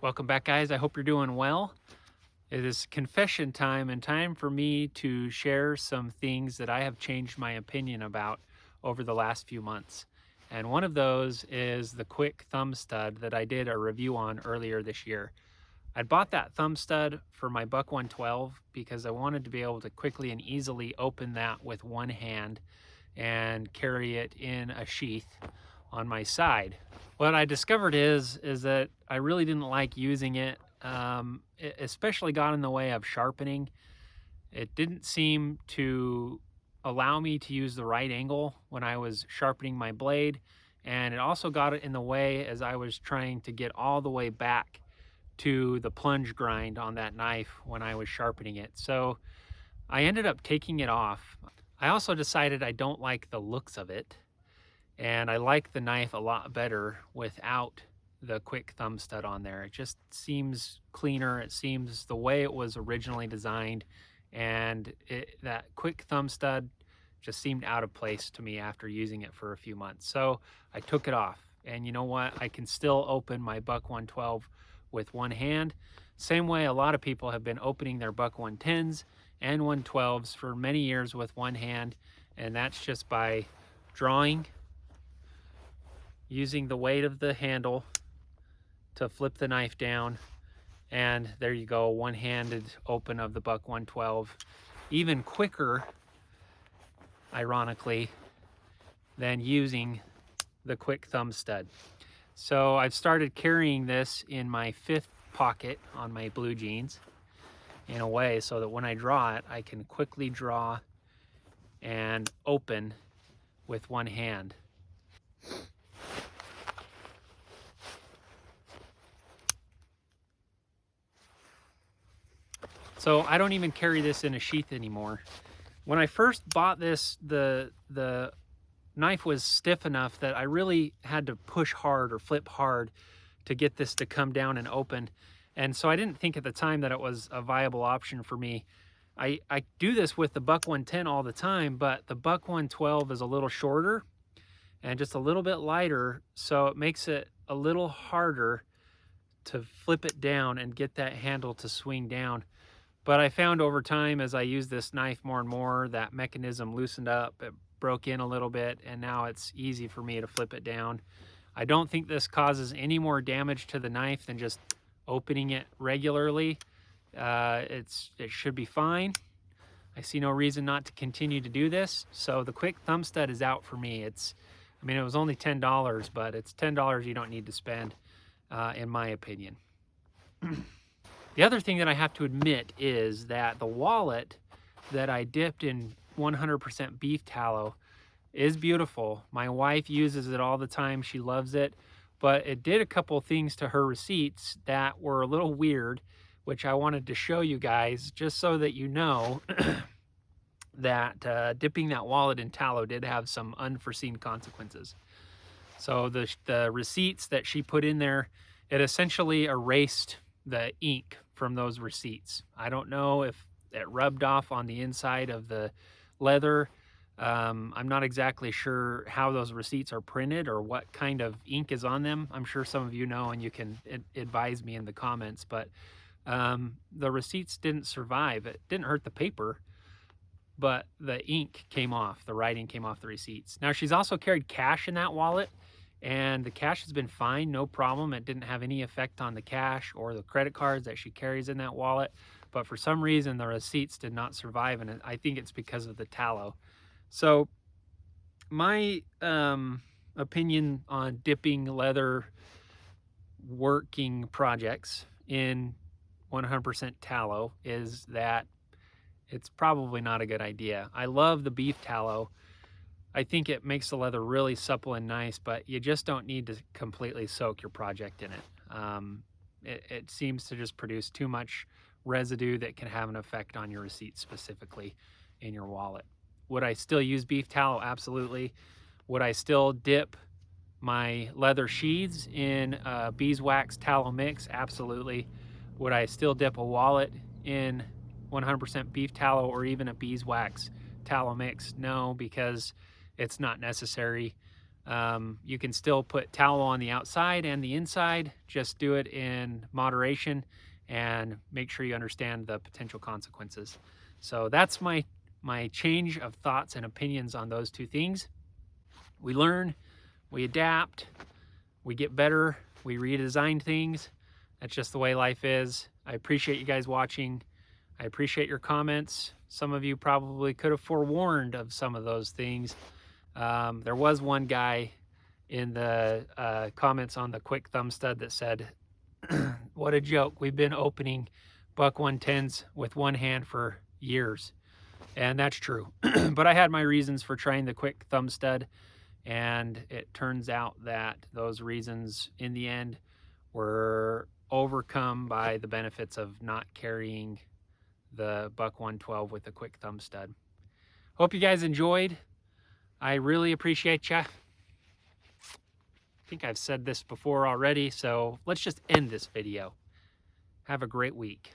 Welcome back, guys. I hope you're doing well. It is confession time and time for me to share some things that I have changed my opinion about over the last few months. And one of those is the Kwik Thumb Stud that I did a review on earlier this year. I bought that thumb stud for my Buck 112 because I wanted to be able to quickly and easily open that with one hand and carry it in a sheath on my side. What I discovered is that I really didn't like using it. It especially got in the way of sharpening. It didn't seem to allow me to use the right angle when I was sharpening my blade, and it also got in the way as I was trying to get all the way back to the plunge grind on that knife when I was sharpening it. So I ended up taking it off. I also decided I don't like the looks of it, and I like the knife a lot better without the Kwik Thumb Stud on there. It just seems cleaner. It seems the way it was originally designed, and that Kwik Thumb Stud just seemed out of place to me after using it for a few months. So I took it off, and you know what? I can still open my Buck 112 with one hand. Same way a lot of people have been opening their Buck 110s and 112s for many years with one hand, and that's just by drawing, using the weight of the handle to flip the knife down, and there you go, one-handed open of the Buck 112. Even quicker, ironically, than using the Kwik Thumb Stud. So I've started carrying this in my fifth pocket on my blue jeans in a way so that when I draw it, I can quickly draw and open with one hand. So I don't even carry this in a sheath anymore. When I first bought this, the knife was stiff enough that I really had to push hard or flip hard to get this to come down and open. And so I didn't think at the time that it was a viable option for me. I do this with the Buck 110 all the time, but the Buck 112 is a little shorter and just a little bit lighter, so it makes it a little harder to flip it down and get that handle to swing down. But I found over time, as I used this knife more and more, that mechanism loosened up, it broke in a little bit, and now it's easy for me to flip it down. I don't think this causes any more damage to the knife than just opening it regularly. It should be fine. I see no reason not to continue to do this. So the Kwik Thumb Stud is out for me. It was only $10, but it's $10 you don't need to spend, in my opinion. The other thing that I have to admit is that the wallet that I dipped in 100% beef tallow is beautiful. My wife uses it all the time. She loves it, but it did a couple things to her receipts that were a little weird, which I wanted to show you guys just so that you know that dipping that wallet in tallow did have some unforeseen consequences. So the receipts that she put in there, it essentially erased the ink from those receipts. I don't know if it rubbed off on the inside of the leather. I'm not exactly sure how those receipts are printed or what kind of ink is on them. I'm sure some of you know and you can advise me in the comments, but the receipts didn't survive. It didn't hurt the paper, but the ink came off, the writing came off the receipts. Now, she's also carried cash in that wallet, and the cash has been fine, no problem. It didn't have any effect on the cash or the credit cards that she carries in that wallet, but for some reason the receipts did not survive, and I think it's because of the tallow. So my opinion on dipping leather working projects in 100% tallow is that it's probably not a good idea. I love the beef tallow. I think it makes the leather really supple and nice, but you just don't need to completely soak your project in it. It seems to just produce too much residue that can have an effect on your receipts, specifically in your wallet. Would I still use beef tallow? Absolutely. Would I still dip my leather sheaths in beeswax tallow mix? Absolutely. Would I still dip a wallet in 100% beef tallow or even a beeswax tallow mix? No, because it's not necessary. You can still put tallow on the outside and the inside. Just do it in moderation and make sure you understand the potential consequences. So that's my change of thoughts and opinions on those two things. We learn, we adapt, we get better, we redesign things. That's just the way life is. I appreciate you guys watching. I appreciate your comments. Some of you probably could have forewarned of some of those things. There was one guy in the comments on the Kwik Thumb Stud that said, what a joke. We've been opening buck 110s with one hand for years. And that's true. But I had my reasons for trying the Kwik Thumb Stud. And it turns out that those reasons in the end were overcome by the benefits of not carrying the buck 112 with the Kwik Thumb Stud. Hope you guys enjoyed. I really appreciate ya. I think I've said this before already, so let's just end this video. Have a great week.